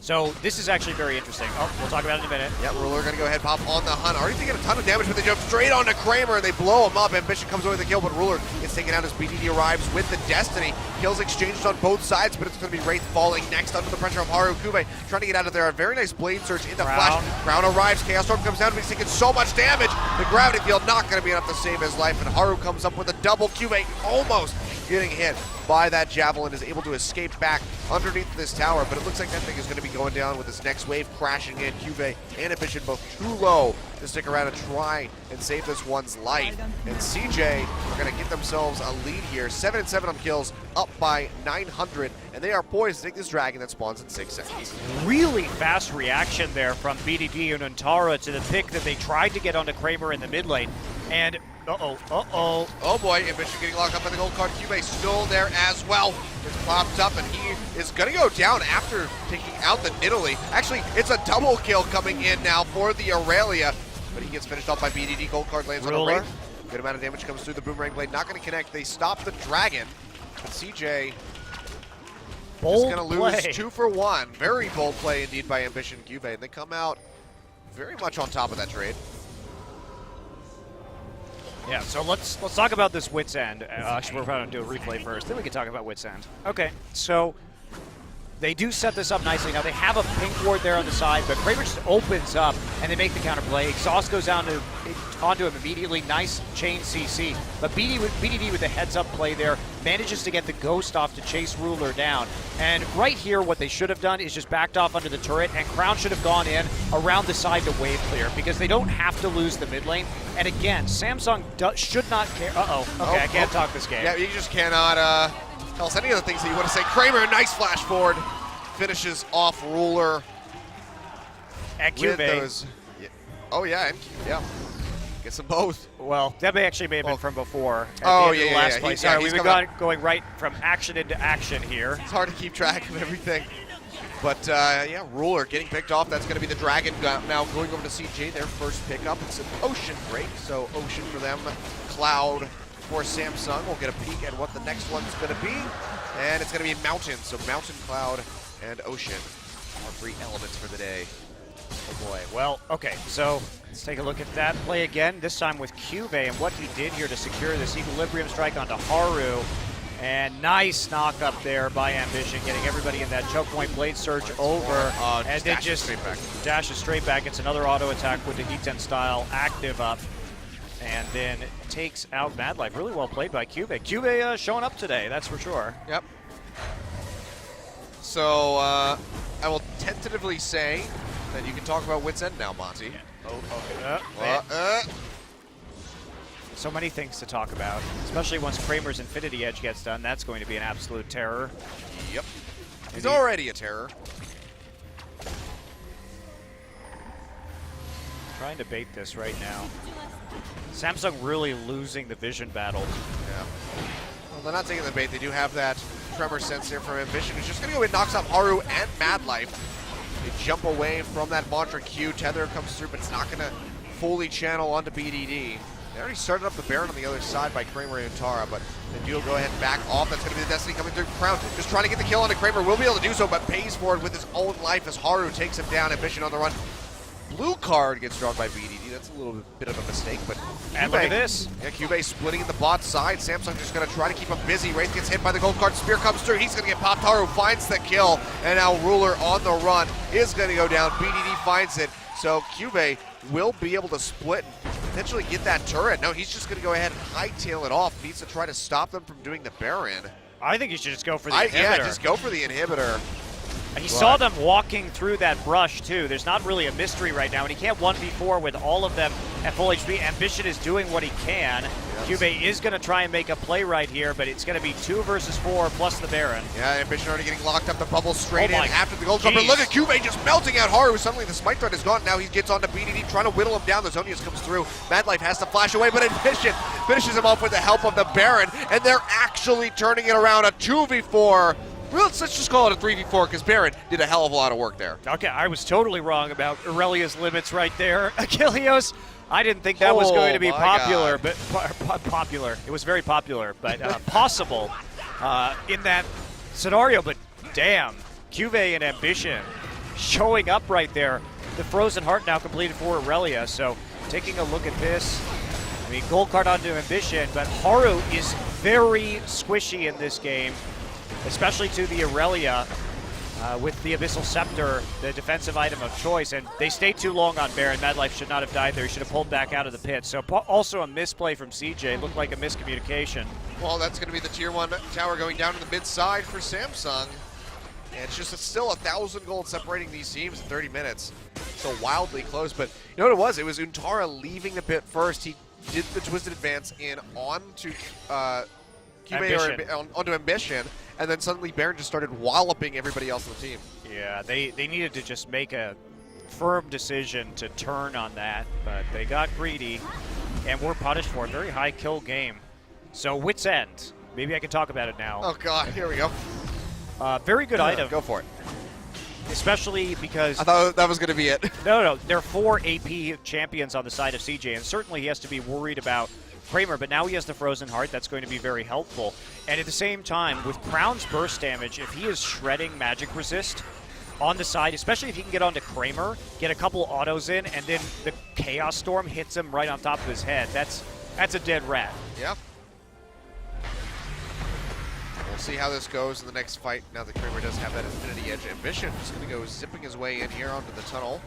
So this is actually very interesting. Oh, we'll talk about it in a minute. Yeah, Ruler gonna go ahead, pop on the hunt. Already taking a ton of damage, but they jump straight onto Kramer and they blow him up. Ambition comes away with the kill, but Ruler gets taken out as BDD arrives with the Destiny. Kills exchanged on both sides, but it's gonna be Wraith falling next under the pressure of Haru. CuVee trying to get out of there. A very nice blade surge into Flash. Crown arrives. Chaos Storm comes down, but he's taking so much damage. The gravity field not gonna be enough to save his life, and Haru comes up with a double. CuVee almost getting hit by that javelin, is able to escape back underneath this tower, but it looks like that thing is going to be going down with this next wave crashing in. CuVee and Ambition both too low to stick around and try and save this one's life. And CJ are going to get themselves a lead here. 7-7 on kills, up by 900, and they are poised to take this dragon that spawns in 6 seconds. Really fast reaction there from BDD and Untara to the pick that they tried to get onto Kramer in the mid lane. And oh boy, Ambition getting locked up by the gold card. CuVee still there as well. It's popped up and he is gonna go down after taking out the Nidalee. Actually, it's a double kill coming in now for the Irelia, but he gets finished off by BDD. Gold card lands on a Wraith. Good amount of damage comes through the Boomerang Blade. Not gonna connect. They stop the dragon. But CJ is gonna lose 2 for 1. Very bold play indeed by Ambition CuVee, and they come out very much on top of that trade. Yeah, so let's talk about this Wit's End. Actually, we're going to do a replay first, then we can talk about Wit's End. Okay, so they do set this up nicely. Now, they have a pink ward there on the side, but Kramer just opens up, and they make the counterplay. Exhaust goes down onto him immediately. Nice chain CC. But BDD with the heads-up play there manages to get the Ghost off to chase Ruler down. And right here, what they should have done is just backed off under the turret, and Crown should have gone in around the side to wave clear, because they don't have to lose the mid lane. And again, Samsung should not care. Okay, I can't talk this game. Yeah, you just cannot tell us any of the things that you want to say. Kramer, nice flash forward, finishes off Ruler. And CuVee. Oh yeah, yeah. Gets them both. Well, that may have been from before. Last play. Sorry, we've been going right from action into action here. It's hard to keep track of everything. But yeah, Ruler getting picked off. That's going to be the dragon now going over to CJ. Their first pickup. It's an Ocean break, so Ocean for them. Cloud for Samsung. We'll get a peek at what the next one's going to be. And it's going to be Mountain. So Mountain, Cloud, and Ocean are 3 elements for the day. Oh boy. Well, okay, so let's take a look at that play again, this time with CuVee and what he did here to secure this Equilibrium strike onto Haru. And nice knock up there by Ambition, getting everybody in that choke point. Blade Surge over, and then just dashes straight back. It's another auto attack with the Heat-10 style active up, and then takes out MadLife. Really well played by CuVee. CuVee showing up today, that's for sure. Yep. So I will tentatively say that you can talk about Wit's End now, Monty. Yeah. Okay. So many things to talk about, especially once Kramer's Infinity Edge gets done. That's going to be an absolute terror. Yep. He's already a terror. Trying to bait this right now. Samsung really losing the vision battle. Yeah. Well, they're not taking the bait. They do have that tremor sense here from Ambition, who's just going to go and knocks out Haru and MadLife. They jump away from that Mantra Q. Tether comes through, but it's not going to fully channel onto BDD. They already started up the Baron on the other side by Kramer and Untara, but the duo go ahead and back off. That's going to be the Destiny coming through. Crown just trying to get the kill onto Kramer. Will be able to do so, but pays for it with his own life as Haru takes him down. Ambition on the run. blue card gets drawn by VDD. That's a little bit of a mistake, but And look at this. Yeah, CuVee splitting in the bot side. Samsung just going to try to keep him busy. Wraith gets hit by the gold card. Spear comes through. He's going to get popped. Haru finds the kill, and now Ruler on the run is going to go down. VDD finds it, so CuVee will be able to split and potentially get that turret. No, he's just going to go ahead and hightail it off. Needs to try to stop them from doing the Baron. I think you should just go for the inhibitor. Yeah, just go for the inhibitor. He saw them walking through that brush, too. There's not really a mystery right now, and he can't 1v4 with all of them at full HP. Ambition is doing what he can. Yes. CuVee is going to try and make a play right here, but it's going to be 2 versus 4 plus the Baron. Yeah, Ambition already getting locked up. The bubble straight in my after the gold card. But look at CuVee just melting out Haru. Suddenly the smite threat is gone. Now he gets onto BDD, trying to whittle him down. The Zonius comes through. MadLife has to flash away, but Ambition finishes him off with the help of the Baron, and they're actually turning it around. A 2v4. Well, let's just call it a 3v4 because Baron did a hell of a lot of work there. Okay, I was totally wrong about Irelia's limits right there. Achilleos, I didn't think that was going to be popular, God. but popular. It was very popular, but possible in that scenario. But damn, CuVee and Ambition showing up right there. The Frozen Heart now completed for Irelia. So taking a look at this, I mean, gold card onto Ambition, but Haru is very squishy in this game, especially to the Irelia with the Abyssal Scepter, the defensive item of choice, and they stayed too long on Baron. MadLife should not have died there. He should have pulled back out of the pit. So also a misplay from CJ. Looked like a miscommunication. Well, that's going to be the tier 1 tower going down to the mid side for Samsung. And it's still 1,000 gold separating these teams in 30 minutes. So wildly close, but you know what it was? It was Untara leaving the pit first. He did the twisted advance in onto onto Ambition, and then suddenly Baron just started walloping everybody else on the team. Yeah, they needed to just make a firm decision to turn on that, but they got greedy and were punished for it. Very high kill game. So Wit's End. Maybe I can talk about it now. Oh god, here we go. Very good item. Go for it. Especially because... I thought that was going to be it. No, there are 4 AP champions on the side of CJ, and certainly he has to be worried about Kramer, but now he has the Frozen Heart. That's going to be very helpful. And at the same time, with Crown's burst damage, if he is shredding magic resist on the side, especially if he can get onto Kramer, get a couple autos in, and then the Chaos Storm hits him right on top of his head, that's a dead rat. Yeah. We'll see how this goes in the next fight now that Kramer does have that Infinity Edge. Ambition is going to go zipping his way in here onto the tunnel.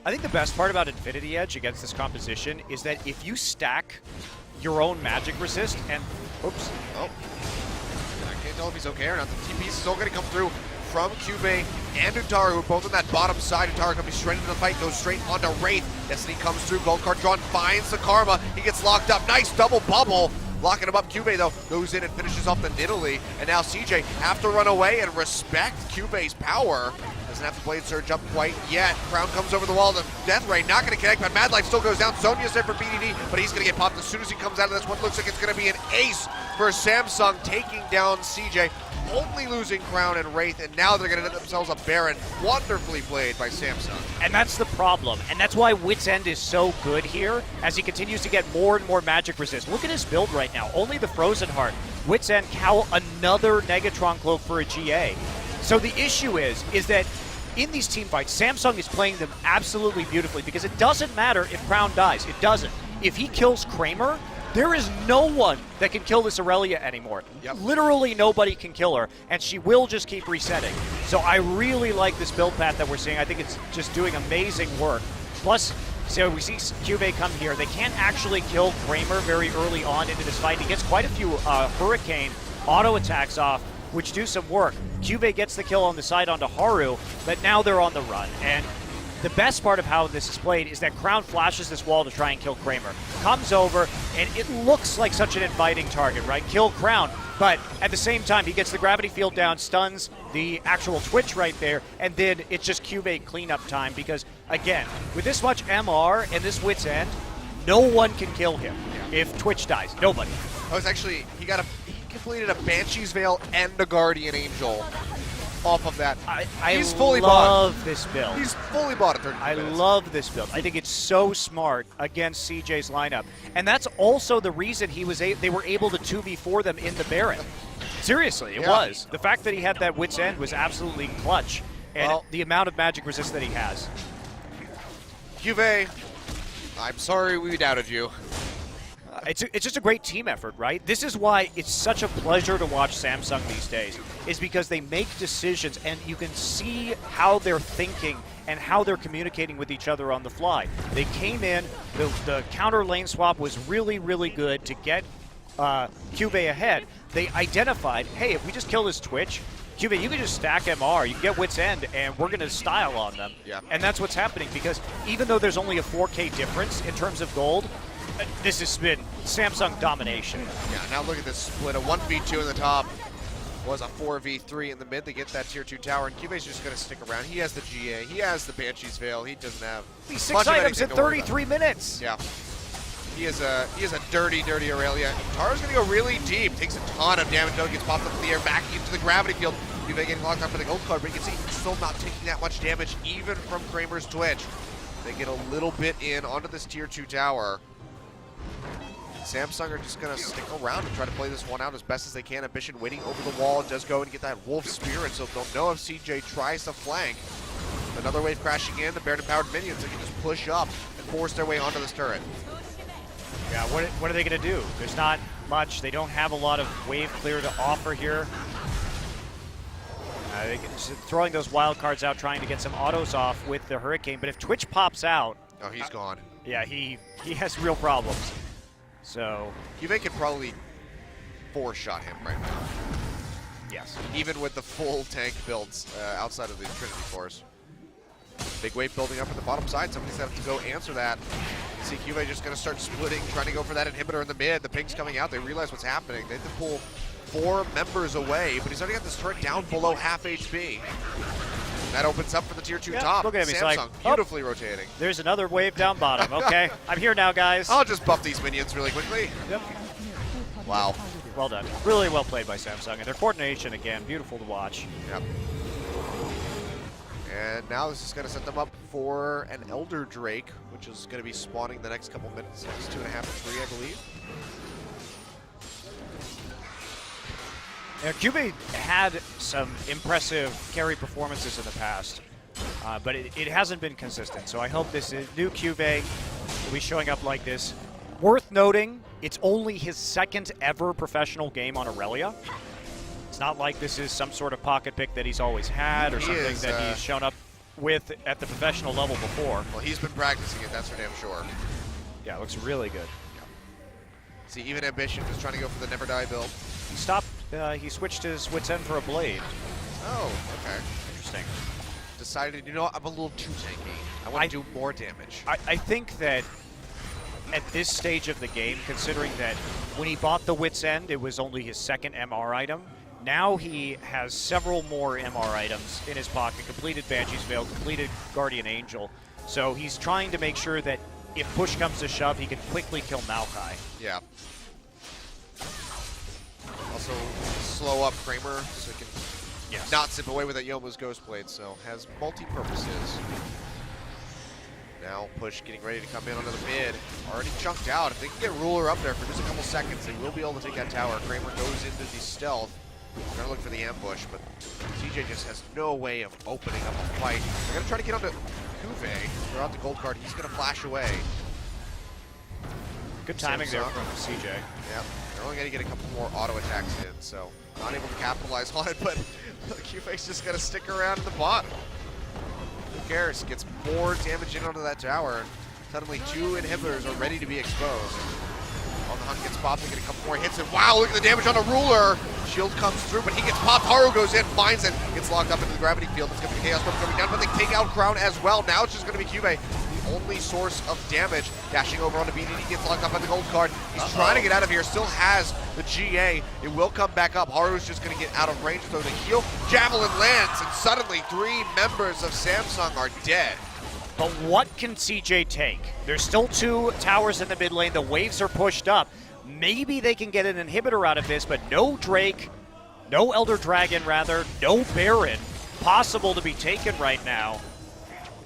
I think the best part about Infinity Edge against this composition is that if you stack your own magic resist and... Oops. Oh. I can't tell if he's okay or not. The TP is still going to come through from CuVee and Untara, who are both on that bottom side. Untara going to be straight into the fight, goes straight onto Wraith. Destiny comes through, gold card drawn, finds the Karma. He gets locked up. Nice double bubble. Locking him up. CuVee, though, goes in and finishes off the Nidalee. And now CJ have to run away and respect CuVee's power. Doesn't have the Blade Surge up quite yet. Crown comes over the wall. The Death Ray not going to connect, but MadLife still goes down. Sonya's there for BDD, but he's going to get popped as soon as he comes out of this one. Looks like it's going to be an ace for Samsung, taking down CJ. Only losing Crown and Wraith, and now they're going to get themselves a Baron. Wonderfully played by Samsung. And that's the problem, and that's why Wit's End is so good here, as he continues to get more and more magic resist. Look at his build right now. Only the Frozen Heart. Wit's End, Cowl, another Negatron Cloak for a GA. So the issue is that in these team fights, Samsung is playing them absolutely beautifully, because it doesn't matter if Crown dies. It doesn't. If he kills Kramer, there is no one that can kill this Irelia anymore. Yep. Literally nobody can kill her, and she will just keep resetting. So I really like this build path that we're seeing. I think it's just doing amazing work. Plus, so we see CuVee come here. They can't actually kill Kramer very early on into this fight. He gets quite a few Hurricane auto attacks off, which do some work. CuVee gets the kill on the side onto Haru, but now they're on the run. And the best part of how this is played is that Crown flashes this wall to try and kill Kramer. Comes over, and it looks like such an inviting target, right? Kill Crown. But at the same time, he gets the gravity field down, stuns the actual Twitch right there, and then it's just CuVee cleanup time because, again, with this much MR and this Wit's End, no one can kill him if Twitch dies. Nobody. Oh, it's actually, he completed a Banshee's Veil and a Guardian Angel off of that. He's fully bought. I love this build. He's fully bought at 30 minutes. I love this build. I think it's so smart against CJ's lineup. And that's also the reason they were able to 2v4 them in the Baron. Seriously, it was. The fact that he had that Wit's End was absolutely clutch. And the amount of magic resist that he has. CuVee, I'm sorry we doubted you. It's just a great team effort, right? This is why it's such a pleasure to watch Samsung these days, is because they make decisions and you can see how they're thinking and how they're communicating with each other on the fly. They came in, the counter lane swap was really, really good to get CuVee ahead. They identified, hey, if we just kill this Twitch, CuVee, you can just stack MR, you can get Wit's End, and we're going to style on them. Yeah. And that's what's happening, because even though there's only a 4K difference in terms of gold, this has been Samsung domination. Yeah, now look at this split. A 1v2 in the top was a 4v3 in the mid. They get that tier 2 tower, and CuVee's just going to stick around. He has the GA. He has the Banshee's Veil. He doesn't have These 6 items in 33 minutes. Yeah. He is a dirty, dirty Irelia. Untara's going to go really deep. Takes a ton of damage, though. Gets popped up in the air, back into the gravity field. CuVee getting locked up for the gold card, but you can see he's still not taking that much damage, even from Kramer's Twitch. They get a little bit in onto this tier 2 tower. Samsung are just going to stick around and try to play this one out as best as they can. Ambition waiting over the wall, does go and get that Wolf Spirit, so they'll know if CJ tries to flank. Another wave crashing in, the Baron-empowered minions, they can just push up and force their way onto this turret. Yeah, what are they going to do? There's not much. They don't have a lot of wave clear to offer here. Throwing those wild cards out, trying to get some autos off with the Hurricane, but if Twitch pops out... Oh, he's gone. Yeah, he has real problems. So... CuVee could probably 4-shot him right now. Yes. Even with the full tank builds outside of the Trinity Force. Big wave building up at the bottom side. Somebody's going to have to go answer that. You see CuVee just going to start splitting, trying to go for that inhibitor in the mid. The ping's coming out. They realize what's happening. They have to pull 4 members away, but he's already got this turret down below half HP. That opens up for the tier 2 top. Look at him. He's Samsung like, beautifully rotating. There's another wave down bottom. Okay, I'm here now, guys. I'll just buff these minions really quickly. Yep. Wow. Well done. Really well played by Samsung. And their coordination, again, beautiful to watch. Yep. And now this is going to set them up for an Elder Drake, which is going to be spawning the next couple minutes. It's 2.5 to 3, I believe. Now, CuVee had some impressive carry performances in the past, but it hasn't been consistent. So I hope this new CuVee will be showing up like this. Worth noting, it's only his 2nd ever professional game on Irelia. It's not like this is some sort of pocket pick that he's always had or something that he's shown up with at the professional level before. Well, he's been practicing it, that's for damn sure. Yeah, it looks really good. See, even Ambition is trying to go for the Never Die build. He stopped, he switched his Wit's End for a Blade. Oh, okay. Interesting. Decided, you know, I'm a little too tanky. I want to do more damage. I think that at this stage of the game, considering that when he bought the Wit's End, it was only his 2nd MR item. Now he has several more MR items in his pocket, completed Banshee's Veil, completed Guardian Angel. So he's trying to make sure that if push comes to shove, he can quickly kill Maokai. Yeah. Also, slow up Kramer so he can not zip away with that Yomu's Ghost Blade, so has multi-purposes. Now push getting ready to come in onto the mid. Already chunked out. If they can get Ruler up there for just a couple seconds, they will be able to take that tower. Kramer goes into the stealth. They're gonna look for the ambush, but CJ just has no way of opening up a fight. They're gonna try to get onto CuVee. Throw out the gold card. He's gonna flash away. Good timing there from CJ. Yeah, they're only gonna get a couple more auto attacks in, so not able to capitalize on it, but CuVee's just gonna stick around in the bottom. Who cares? Gets more damage in onto that tower, and suddenly 2 inhibitors are ready to be exposed. On the hunt gets popped, they get a couple more hits, and wow, look at the damage on the Ruler! Shield comes through, but he gets popped. Haru goes in, finds it, gets locked up into the gravity field. It's going to be Chaos Storm coming down, but they take out Crown as well. Now it's just going to be CuVee, the only source of damage. Dashing over onto BDD, gets locked up on the gold card. He's trying to get out of here, still has the GA. It will come back up. Haru's just going to get out of range, so the heal. Javelin lands, and suddenly 3 members of Samsung are dead. But what can CJ take? There's still 2 towers in the mid lane. The waves are pushed up. Maybe they can get an inhibitor out of this, but no Drake, no Elder Dragon rather, no Baron possible to be taken right now.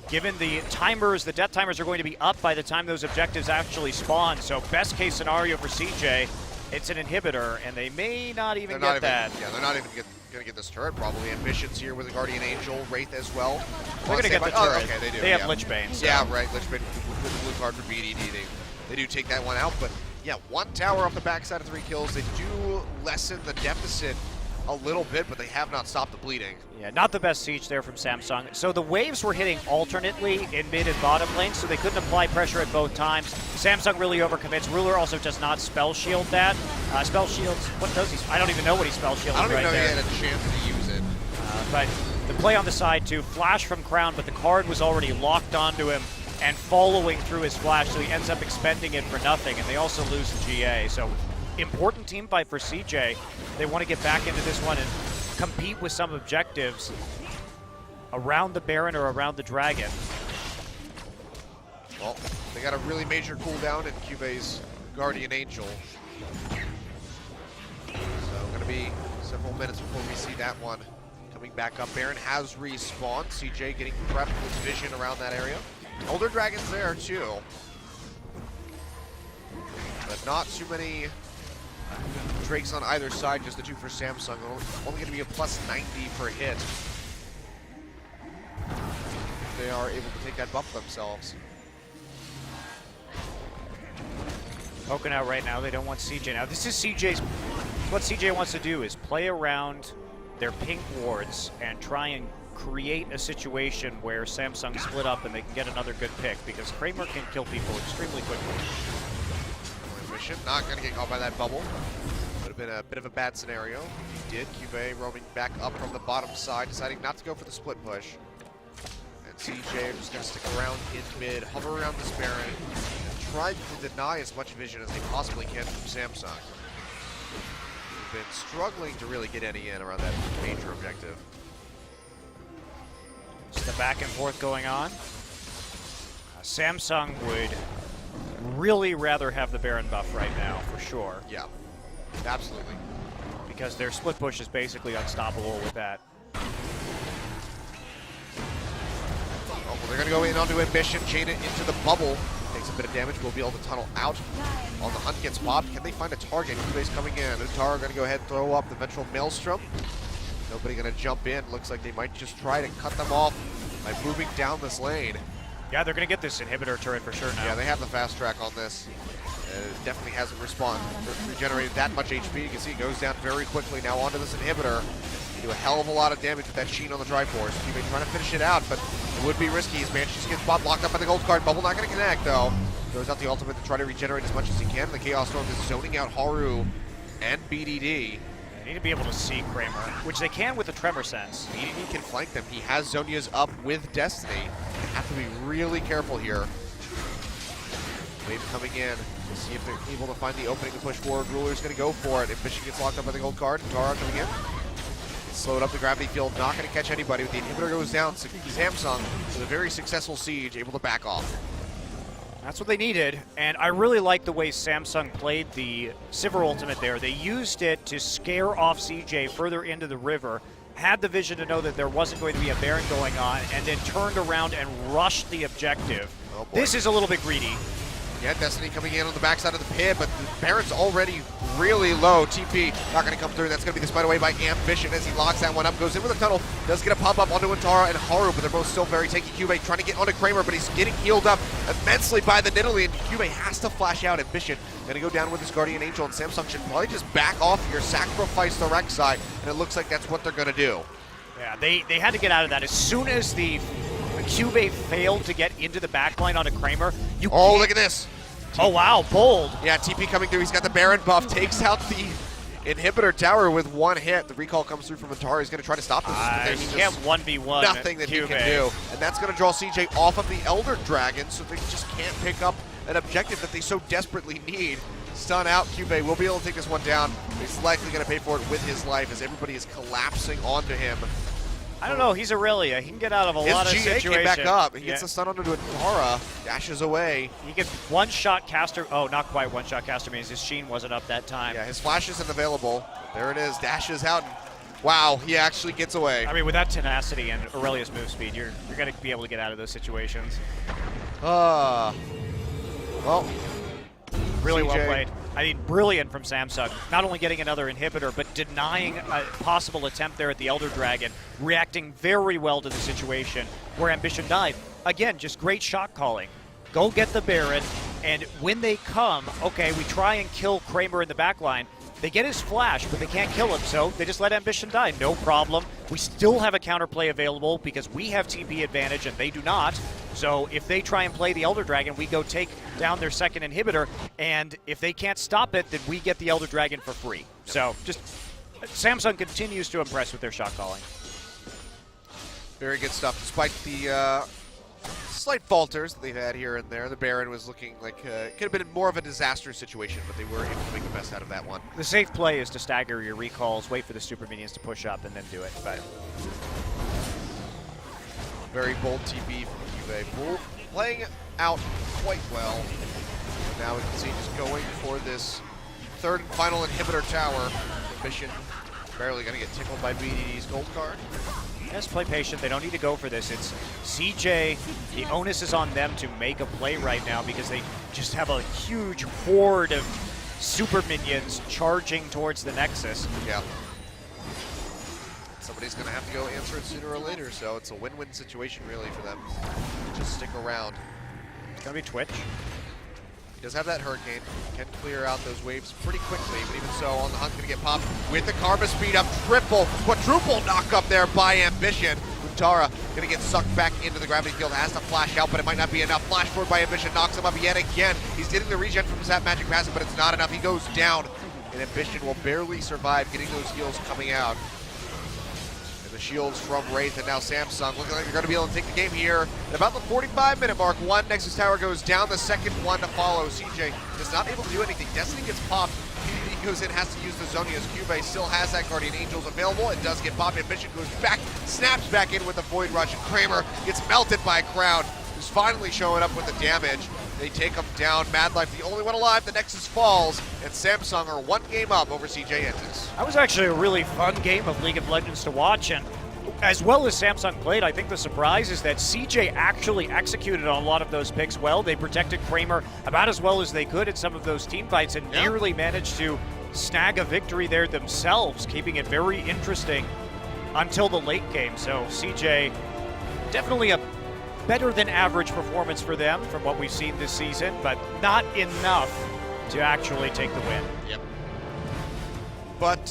Given the timers, the death timers are going to be up by the time those objectives actually spawn. So best case scenario for CJ, it's an inhibitor, and they may not even get that. Yeah, they're not even going to get this turret probably. Ambitions here with a Guardian Angel, Wraith as well. They're going to get the Oh, turret. okay, they do. They have yeah. Lichbane. So. Yeah, right. Lichbane with the blue card for BDD. They do take that one out, but yeah, one tower off the backside of 3 kills. They do lessen the deficit a little bit, but they have not stopped the bleeding. Yeah, not the best siege there from Samsung. So the waves were hitting alternately in mid and bottom lane, so they couldn't apply pressure at both times. Samsung really overcommits. Ruler also does not spell shield that. Spell shields, what does he? I don't even know what he spell shielded I don't even right know there. he had a chance to use it. But the play on the side too, flash from Crown, but the card was already locked onto him and following through his flash, so he ends up expending it for nothing, and they also lose the GA. So important team fight for CJ. They want to get back into this one and compete with some objectives around the Baron or around the Dragon. Well, they got a really major cooldown in CuVee's Guardian Angel. So going to be several minutes before we see that one coming back up. Baron has respawned. CJ getting prepped with vision around that area. Elder Dragon's there too. But not too many Drakes on either side, just the 2 for Samsung. Only going to be a plus 90 per hit. They are able to take that buff themselves. Poking out right now, they don't want CJ. Now this is CJ's, what CJ wants to do is play around their pink wards and try and create a situation where Samsung split up and they can get another good pick, because Kramer can kill people extremely quickly. Mission, not going to get caught by that bubble. Would have been a bit of a bad scenario. He did. CuVee roaming back up from the bottom side, deciding not to go for the split push. And CJ are just going to stick around in mid, hover around this Baron, and try to deny as much vision as they possibly can from Samsung. They've been struggling to really get any in around that major objective. Just the back and forth going on. Samsung would really rather have the Baron buff right now, for sure. Yeah, absolutely. Because their split push is basically unstoppable with that. Oh, well, they're going to go in onto Ambition, chain it into the bubble. Takes a bit of damage, will be able to tunnel out. On the hunt gets popped. Can they find a target? CuVee's coming in. Untara going to go ahead and throw up the Vengeful Maelstrom. Nobody going to jump in. Looks like they might just try to cut them off by moving down this lane. Yeah, they're going to get this inhibitor turret for sure now. Yeah, they have the fast track on this. It definitely hasn't regenerated that much HP. You can see it goes down very quickly now onto this inhibitor. They do a hell of a lot of damage with that Sheen on the Triforce. CuVee trying to finish it out, but it would be risky. He's managed to get spot blocked up by the gold card. Bubble not going to connect, though. Throws out the ultimate to try to regenerate as much as he can. The Chaos Storm is zoning out Haru and BDD. They need to be able to see Kramer, which they can with the Tremor Sense. BDD can flank them. He has Zonia's up with Destiny. Have to be really careful here. Wave coming in to see if they're able to find the opening to push forward. Ruler's going to go for it. If Ambition gets locked up by the gold card, Untara coming in. It's slowed up the gravity field, not going to catch anybody. But the inhibitor goes down. Samsung with a very successful siege, able to back off. That's what they needed, and I really like the way Samsung played the Sivir ultimate there. They used it to scare off CJ further into the river, had the vision to know that there wasn't going to be a Baron going on, and then turned around and rushed the objective. Oh boy. This is a little bit greedy. Yeah, Destiny coming in on the backside of the pit, but the Baron's already really low. TP not going to come through. That's going to be the spied away by Ambition as he locks that one up. Goes in with a tunnel. Does get a pop-up onto Untara and Haru, but they're both still very tanky. CuVee trying to get onto Kramer, but he's getting healed up immensely by the Nidalee, and CuVee has to flash out. Ambition going to go down with his Guardian Angel, and Samsung should probably just back off here, sacrifice the Rek'Sai, and it looks like that's what they're going to do. Yeah, they had to get out of that. As soon as the CuVee failed to get into the backline onto Kramer, you Oh, can't. look at this. Oh, wow, bold. Yeah, TP coming through. He's got the Baron buff, takes out the inhibitor tower with one hit. The recall comes through from Untara. He's going to try to stop this. There's He can't 1v1 nothing that CuVee. he can do. And that's going to draw CJ off of the Elder Dragon, so they just can't pick up an objective that they so desperately need. Stun out. CuVee will be able to take this one down. He's likely going to pay for it with his life as everybody is collapsing onto him. I don't know. He's Irelia. He can get out of a lot of His GA situations. came back up. He gets Yeah. the stun onto Untara, dashes away. He can one-shot caster. Oh, not quite one-shot caster means his Sheen wasn't up that time. Yeah, his flash isn't available. There it is. Dashes out. And wow, he actually gets away. I mean, with that tenacity and Aurelia's move speed, you're going to be able to get out of those situations. Well, Really well CJ played. I mean, brilliant from Samsung. Not only getting another inhibitor, but denying a possible attempt there at the Elder Dragon, reacting very well to the situation where Ambition died. Again, just great shot calling. Go get the Baron, and when they come, okay, we try and kill Kramer in the backline. They get his flash, but they can't kill him, so they just let Ambition die. No problem. We still have a counterplay available because we have TP advantage and they do not. So if they try and play the Elder Dragon, we go take down their second inhibitor, and if they can't stop it, then we get the Elder Dragon for free. So just Samsung continues to impress with their shot calling. Very good stuff, despite the slight falters that they've had here and there. The Baron was looking like it could have been more of a disaster situation, but they were able to make the best out of that one. The safe play is to stagger your recalls, wait for the super minions to push up, and then do it. But very bold TP from CuVee. Playing out quite well. And now we can see just going for this third and final inhibitor tower. Ambition barely going to get tickled by BDD's gold card. Just play patient. They don't need to go for this. It's CJ. The onus is on them to make a play right now because they just have a huge horde of super minions charging towards the Nexus. Yeah. Somebody's going to have to go answer it sooner or later, so it's a win-win situation really for them. Just stick around. It's going to be Twitch. He does have that Hurricane. He can clear out those waves pretty quickly, but even so, on the hunt, going to get popped with the Karma speed up. Quadruple knock up there by Ambition. Untara going to get sucked back into the gravity field. Has to flash out, but it might not be enough. Flash forward by Ambition knocks him up yet again. He's getting the regen from Zap Magic Passive, but it's not enough. He goes down, and Ambition will barely survive getting those heals coming out. Shields from Wraith, and now Samsung looking like they're going to be able to take the game here at about the 45-minute mark. One Nexus Tower goes down, the second one to follow. CJ is not able to do anything. Destiny gets popped. He goes in, has to use the Zonia's CuVee, still has that Guardian Angels available. It does get popped. Ambition goes back, snaps back in with the Void Rush, and Kramer gets melted by a crowd, who's finally showing up with the damage. They take him down. MadLife, the only one alive. The Nexus falls, and Samsung are one game up over CJ Entus. That was actually a really fun game of League of Legends to watch, and as well as Samsung played, I think the surprise is that CJ actually executed on a lot of those picks well. They protected Kramer about as well as they could in some of those team fights and nearly managed to snag a victory there themselves, keeping it very interesting until the late game. So CJ, definitely a better than average performance for them from what we've seen this season, but not enough to actually take the win. Yep. But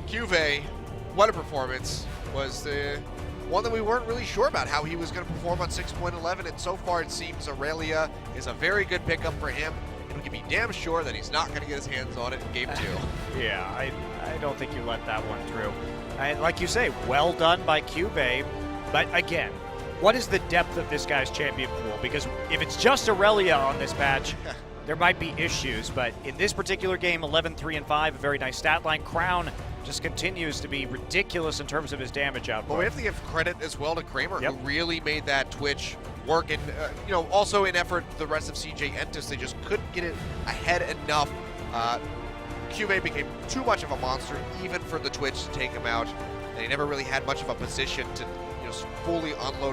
CuVee, what a performance. Was the one that we weren't really sure about how he was going to perform on 6.11, and so far it seems Irelia is a very good pickup for him, and we can be damn sure that he's not going to get his hands on it in Game 2. Yeah, I don't think you let that one through. And like you say, well done by CuVee, but again, what is the depth of this guy's champion pool? Because if it's just Irelia on this patch, there might be issues, but in this particular game, 11-3-5, a very nice stat line. Crown just continues to be ridiculous in terms of his damage output. But we have to give credit as well to Kramer, who really made that Twitch work, and also in effort the rest of CJ Entus. They just couldn't get it ahead enough. CuVee became too much of a monster, even for the Twitch to take him out, and he never really had much of a position to fully unload